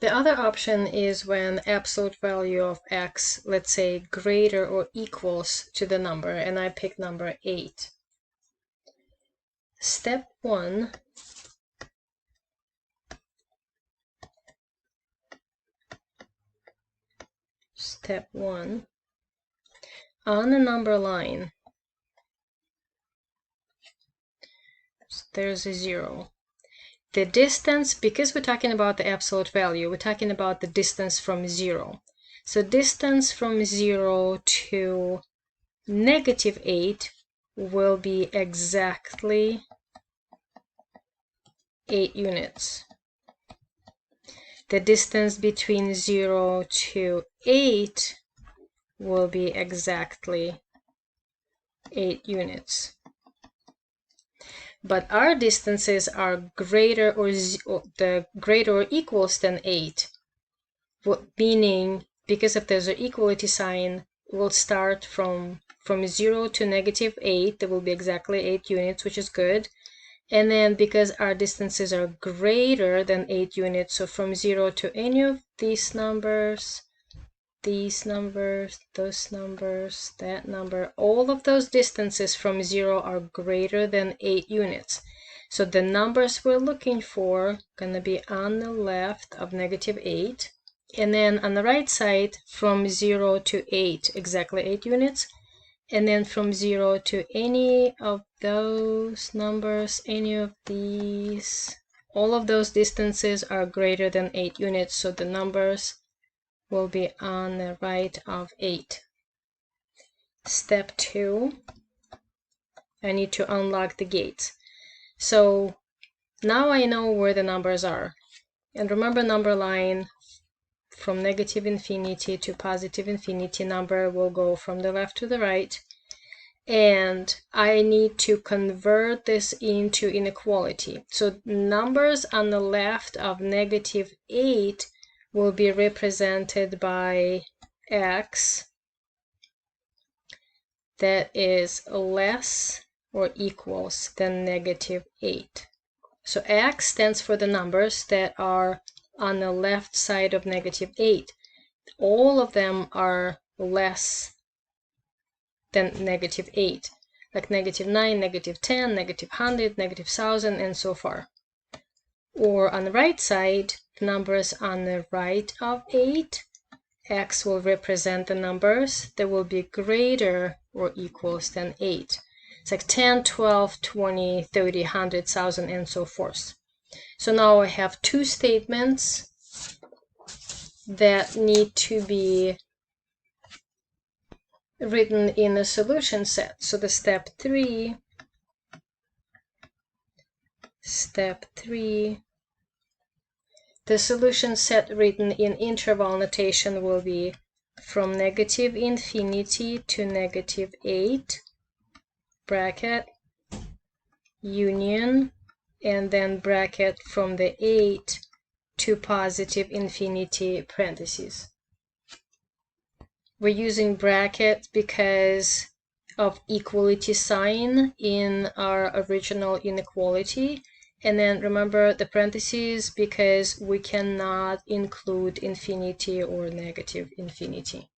The other option is when absolute value of x, let's say, greater or equals to the number, and I pick number 8. Step 1. Step 1. On a number line, there's a 0. The distance, because we're talking about the absolute value, we're talking about the distance from 0. So distance from 0 to -8 will be exactly 8 units. The distance between 0 to 8 will be exactly 8 units. But our distances are greater or greater or equals than 8, meaning because if there's an equality sign, we'll start from 0 to -8. There will be exactly 8 units, which is good. And then because our distances are greater than 8 units, so from 0 to any of these numbers, those numbers, that number, all of those distances from 0 are greater than 8 units. So the numbers we're looking for are going to be on the left of -8. And then on the right side, from 0 to 8, exactly 8 units. And then from 0 to any of those numbers, any of these, all of those distances are greater than 8 units. So the numbers will be on the right of 8. Step 2, I need to unlock the gates. So now I know where the numbers are. And remember, number line, from -infinity to +infinity, number will go from the left to the right. And I need to convert this into inequality. So numbers on the left of -8 will be represented by x that is less or equals than -8. So x stands for the numbers that are on the left side of -8. All of them are less than -8, like -9, -10, -100, -1000, and so far. Or on the right side, numbers on the right of 8, x will represent the numbers that will be greater or equals than 8. It's like 10, 12, 20, 30, 100, 1000, and so forth. So now I have two statements that need to be written in a solution set. So the step 3, the solution set written in interval notation will be from -infinity to -8, bracket, union, and then bracket from the 8 to +infinity, parentheses. We're using brackets because of equality sign in our original inequality. And then remember the parentheses because we cannot include infinity or -infinity.